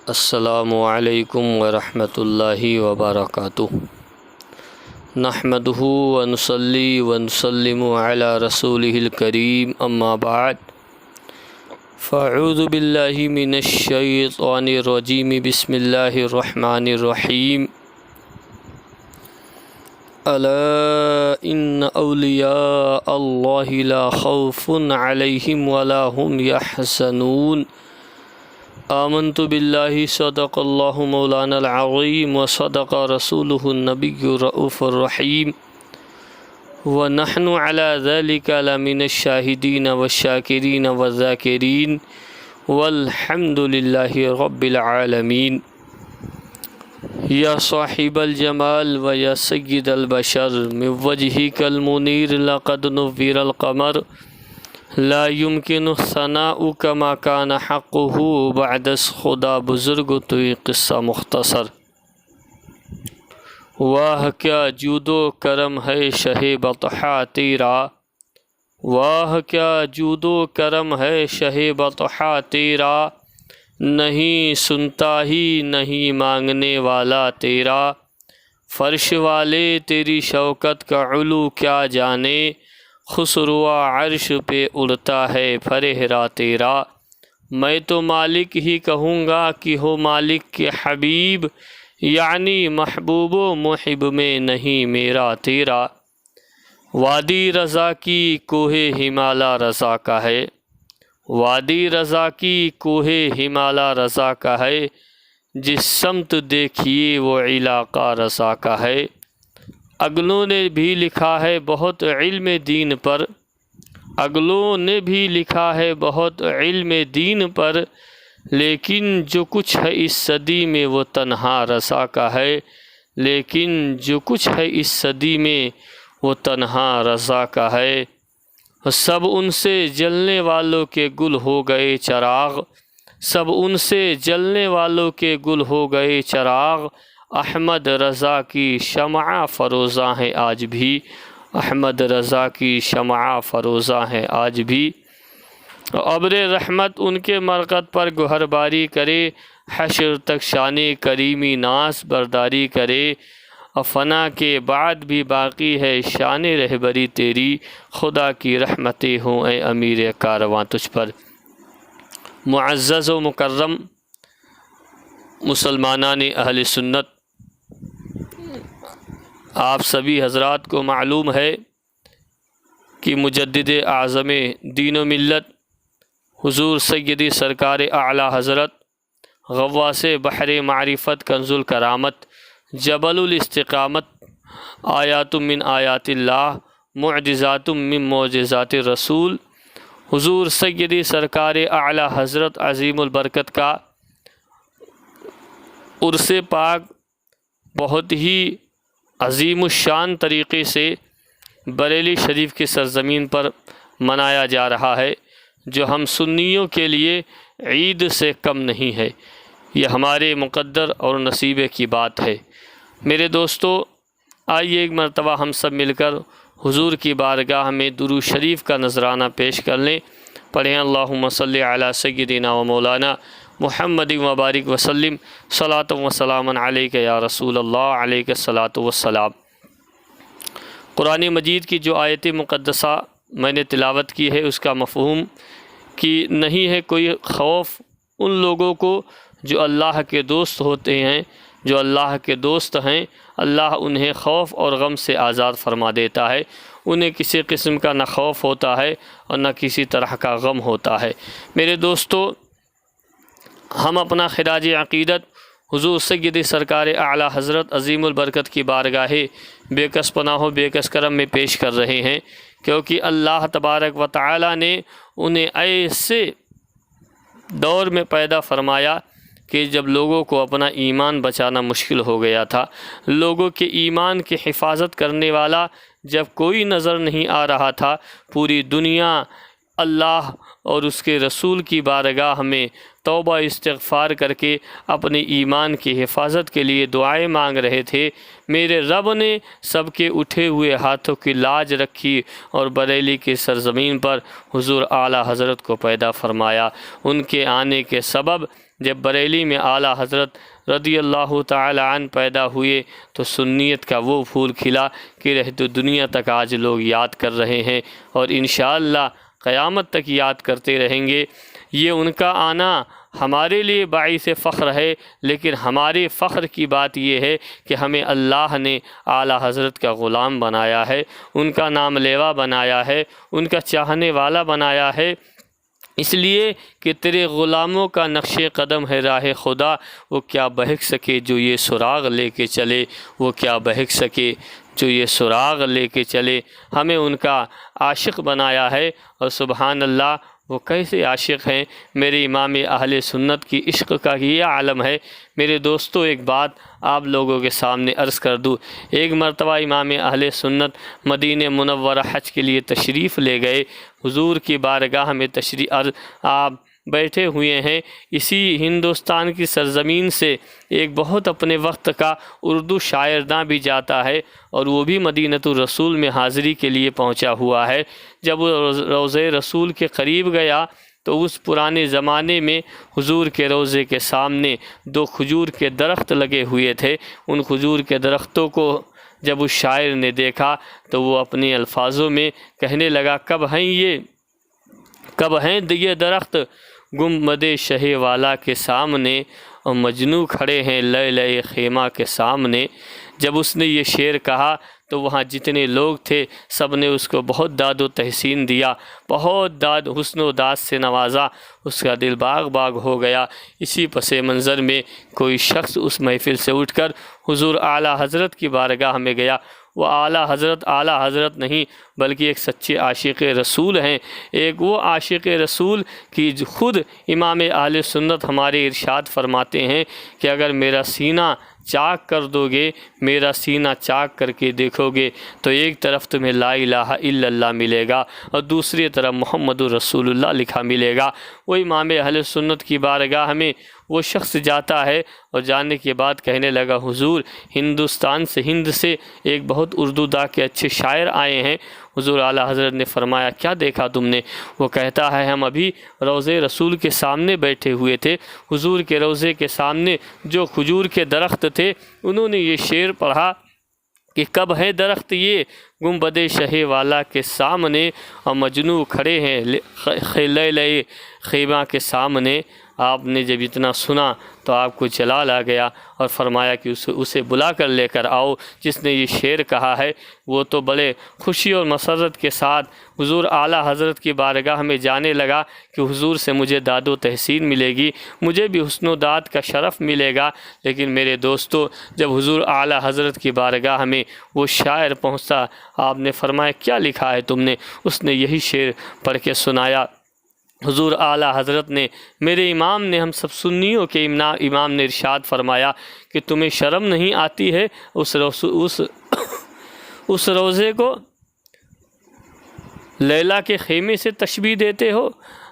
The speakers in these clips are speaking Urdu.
السلام علیکم ورحمۃ اللہ وبرکاتہ۔ نحمدہ ونصلی ونسلم علی رسولہ الکریم، اما بعد فاعوذ باللہ من الشیطان الرجیم، بسم اللہ الرحمن الرحیم۔ الا ان اولیاء اللہ لا خوف علیہم ولا هم یحزنون۔ آمنت باللہ صدق اللہ مولانا العظیم وصدق رسولہ النبی الرؤوف الرحیم، ونحن علی ذلک لمن الشاہدین والشاکرین والذاکرین، والحمد للہ رب العالمین۔ یا صاحب الجمال و یا سید البشر، من وجہک المنیر لقد نور القمر، لا يمكن الثناء كما كان حقه بعد خدا بزرگ تو یہ قصہ مختصر۔ واہ کیا جود و کرم ہے شہ بطحا تیرا، واہ کیا جود و کرم ہے شہ بطحا تیرا، نہیں سنتا ہی نہیں مانگنے والا تیرا، فرش والے تیری شوکت کا علو کیا جانے، خسروا عرش پہ اڑتا ہے فرہرا تیرا۔ میں تو مالک ہی کہوں گا کہ ہو مالک کے حبیب، یعنی محبوب و محب میں نہیں میرا تیرا۔ وادی رضا کی کوہ ہمالا رضا کا ہے، وادی رضا کی کوہ ہمالا رضا کا ہے، جس سمت دیکھیے وہ علاقہ رضا کا ہے۔ اگلوں نے بھی لکھا ہے بہت علم دین پر، اگلوں نے بھی لکھا ہے بہت علم دین پر، لیکن جو کچھ ہے اس صدی میں وہ تنہا رضا کا ہے، لیکن جو کچھ ہے اس صدی میں وہ تنہا رضا کا ہے۔ سب ان سے جلنے والوں کے گل ہو گئے چراغ، سب ان سے جلنے والوں کے گل ہو گئے چراغ، احمد رضا کی شمع فروزاں ہیں آج بھی، احمد رضا کی شمع فروزاں ہیں آج بھی۔ ابر رحمت ان کے مرقد پر گہر باری کرے، حشر تک شان کریمی ناز برداری کرے، فنا کے بعد بھی باقی ہے شان رہبری تیری، خدا کی رحمتیں ہوں اے امیر کارواں تجھ پر۔ معزز و مکرم مسلمانان اہل سنت، آپ سبھی حضرات کو معلوم ہے کہ مجدد اعظم دین و ملت حضور سیدی سرکار اعلیٰ حضرت غواث بحر معرفت کنز الکرامت جبل الاستقامت، آیات من آیات اللہ معجزات من معجزات الرسول، حضور سیدی سرکار اعلیٰ حضرت عظیم البرکت کا عرس پاک بہت ہی عظیم الشان طریقے سے بریلی شریف کی سرزمین پر منایا جا رہا ہے، جو ہم سنیوں کے لیے عید سے کم نہیں ہے۔ یہ ہمارے مقدر اور نصیبے کی بات ہے۔ میرے دوستو، آئیے ایک مرتبہ ہم سب مل کر حضور کی بارگاہ میں درود شریف کا نذرانہ پیش کر لیں۔ پڑھیں اللہم صلی علی سیدنا و مولانا محمد وبارک وسلم، صلاۃ و سلام علیک یا رسول اللہ، علیک الصلاۃ والسلام۔ قرآن مجید کی جو آیت مقدسہ میں نے تلاوت کی ہے، اس کا مفہوم کہ نہیں ہے کوئی خوف ان لوگوں کو جو اللہ کے دوست ہوتے ہیں، جو اللہ کے دوست ہیں، اللہ انہیں خوف اور غم سے آزاد فرما دیتا ہے، انہیں کسی قسم کا نہ خوف ہوتا ہے اور نہ کسی طرح کا غم ہوتا ہے۔ میرے دوستو، ہم اپنا خراج عقیدت حضور سیدی سرکار اعلیٰ حضرت عظیم البرکت کی بارگاہ بے کس پناہ و بے کس کرم میں پیش کر رہے ہیں، کیونکہ اللہ تبارک و تعالی نے انہیں ایسے دور میں پیدا فرمایا کہ جب لوگوں کو اپنا ایمان بچانا مشکل ہو گیا تھا، لوگوں کے ایمان کی حفاظت کرنے والا جب کوئی نظر نہیں آ رہا تھا، پوری دنیا اللہ اور اس کے رسول کی بارگاہ میں توبہ استغفار کر کے اپنے ایمان کی حفاظت کے لیے دعائیں مانگ رہے تھے۔ میرے رب نے سب کے اٹھے ہوئے ہاتھوں کی لاج رکھی اور بریلی کی سرزمین پر حضور اعلیٰ حضرت کو پیدا فرمایا۔ ان کے آنے کے سبب جب بریلی میں اعلیٰ حضرت رضی اللہ تعالی عنہ پیدا ہوئے تو سنیت کا وہ پھول کھلا کہ رہتے دنیا تک آج لوگ یاد کر رہے ہیں اور انشاءاللہ قیامت تک یاد کرتے رہیں گے۔ یہ ان کا آنا ہمارے لیے باعث فخر ہے، لیکن ہمارے فخر کی بات یہ ہے کہ ہمیں اللہ نے اعلیٰ حضرت کا غلام بنایا ہے، ان کا نام لیوا بنایا ہے، ان کا چاہنے والا بنایا ہے، اس لیے کہ تیرے غلاموں کا نقش قدم ہے راہ خدا، وہ کیا بہک سکے جو یہ سراغ لے کے چلے، وہ کیا بہک سکے جو یہ سراغ لے کے چلے۔ ہمیں ان کا عاشق بنایا ہے، اور سبحان اللہ وہ کیسے عاشق ہیں۔ میرے امام اہل سنت کی عشق کا یہ عالم ہے۔ میرے دوستو، ایک بات آپ لوگوں کے سامنے عرض کر دوں۔ ایک مرتبہ امام اہل سنت مدینہ منورہ حج کے لیے تشریف لے گئے۔ حضور کی بارگاہ میں آپ بیٹھے ہوئے ہیں۔ اسی ہندوستان کی سرزمین سے ایک بہت اپنے وقت کا اردو شاعر بھی جاتا ہے، اور وہ بھی مدینۃ الرسول میں حاضری کے لیے پہنچا ہوا ہے۔ جب وہ روضہ رسول کے قریب گیا تو اس پرانے زمانے میں حضور کے روضے کے سامنے 2 کھجور کے درخت لگے ہوئے تھے۔ ان کھجور کے درختوں کو جب اس شاعر نے دیکھا تو وہ اپنے الفاظوں میں کہنے لگا، کب ہیں یہ درخت گنبد شہ والا کے سامنے، اور مجنو کھڑے ہیں لئے خیمہ کے سامنے۔ جب اس نے یہ شعر کہا تو وہاں جتنے لوگ تھے سب نے اس کو بہت داد و تحسین دیا، بہت حسن و داد سے نوازا، اس کا دل باغ باغ ہو گیا۔ اسی پس منظر میں کوئی شخص اس محفل سے اٹھ کر حضور اعلیٰ حضرت کی بارگاہ میں گیا۔ وہ اعلیٰ حضرت نہیں بلکہ ایک سچے عاشق رسول ہیں۔ ایک وہ عاشق رسول کی خود امام اہل سنت ہمارے ارشاد فرماتے ہیں کہ اگر میرا سینہ چاک کر دو گے، میرا سینہ چاک کر کے دیکھو گے تو ایک طرف تمہیں لا الہ الا اللہ ملے گا اور دوسری طرف محمد رسول اللہ لکھا ملے گا۔ وہ امام اہل سنت کی بارگاہ میں وہ شخص جاتا ہے اور جانے کے بعد کہنے لگا، حضور ہندوستان سے ہند سے ایک بہت اردو دا کے اچھے شاعر آئے ہیں۔ حضور اعلیٰ حضرت نے فرمایا، کیا دیکھا تم نے؟ وہ کہتا ہے، ہم ابھی روضے رسول کے سامنے بیٹھے ہوئے تھے، حضور کے روضے کے سامنے جو کھجور کے درخت تھے انہوں نے یہ شعر پڑھا کہ کب ہے درخت یہ گنبد شہ والا کے سامنے، اور مجنو کھڑے ہیں لئے خیمہ کے سامنے۔ آپ نے جب اتنا سنا تو آپ کو جلال آ گیا اور فرمایا کہ اسے بلا کر لے کر آؤ جس نے یہ شعر کہا ہے۔ وہ تو بڑے خوشی اور مسرت کے ساتھ حضور اعلیٰ حضرت کی بارگاہ میں جانے لگا کہ حضور سے مجھے داد و تحسین ملے گی، مجھے بھی حسن و داد کا شرف ملے گا۔ لیکن میرے دوستو، جب حضور اعلیٰ حضرت کی بارگاہ میں وہ شاعر پہنچا، آپ نے فرمایا، کیا لکھا ہے تم نے؟ اس نے یہی شعر پڑھ کے سنایا۔ حضور اعلیٰ حضرت نے، میرے امام نے، ہم سب سنیوں کے امام نے ارشاد فرمایا کہ تمہیں شرم نہیں آتی ہے اس روضے کو لیلا کے خیمے سے تشبیہ دیتے ہو؟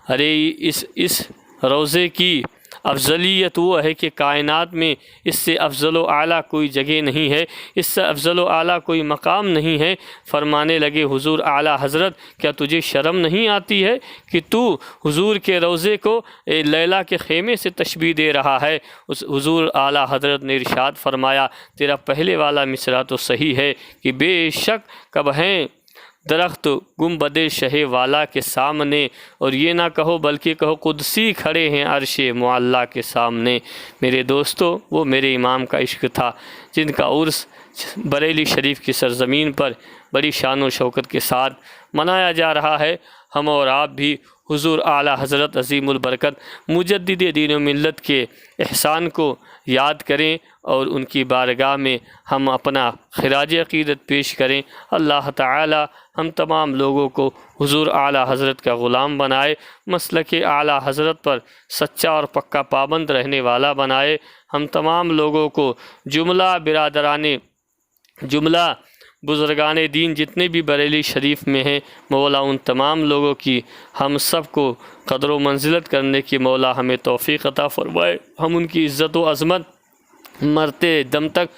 ارے اس روضے کی افضلیت وہ ہے کہ کائنات میں اس سے افضل و اعلیٰ کوئی جگہ نہیں ہے، اس سے افضل و اعلیٰ کوئی مقام نہیں ہے۔ فرمانے لگے، حضور اعلیٰ حضرت کیا تجھے شرم نہیں آتی ہے کہ تو حضور کے روضے کو لیلا کے خیمے سے تشبیہ دے رہا ہے؟ اس حضور اعلیٰ حضرت نے ارشاد فرمایا، تیرا پہلے والا مصرع تو صحیح ہے کہ بے شک کب ہیں درخت گنبد شہ والا کے سامنے، اور یہ نہ کہو بلکہ کہو قدسی کھڑے ہیں عرش معلیٰ کے سامنے۔ میرے دوستو، وہ میرے امام کا عشق تھا جن کا عرس بریلی شریف کی سرزمین پر بڑی شان و شوکت کے ساتھ منایا جا رہا ہے۔ ہم اور آپ بھی حضور اعلیٰ حضرت عظیم البرکت مجدد دین و ملت کے احسان کو یاد کریں اور ان کی بارگاہ میں ہم اپنا خراج عقیدت پیش کریں۔ اللہ تعالی ہم تمام لوگوں کو حضور اعلیٰ حضرت کا غلام بنائے، مسلک اعلیٰ حضرت پر سچا اور پکا پابند رہنے والا بنائے۔ ہم تمام لوگوں کو جملہ بزرگان دین جتنے بھی بریلی شریف میں ہیں، مولا ان تمام لوگوں کی ہم سب کو قدر و منزلت کرنے کی مولا ہمیں توفیق عطا فرمائے۔ ہم ان کی عزت و عظمت مرتے دم تک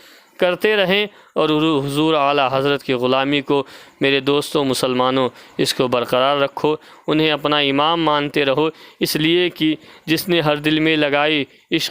کرتے رہیں اور حضور اعلیٰ حضرت کی غلامی کو میرے دوستوں مسلمانوں اس کو برقرار رکھو، انہیں اپنا امام مانتے رہو، اس لیے کہ جس نے ہر دل میں لگائی عشق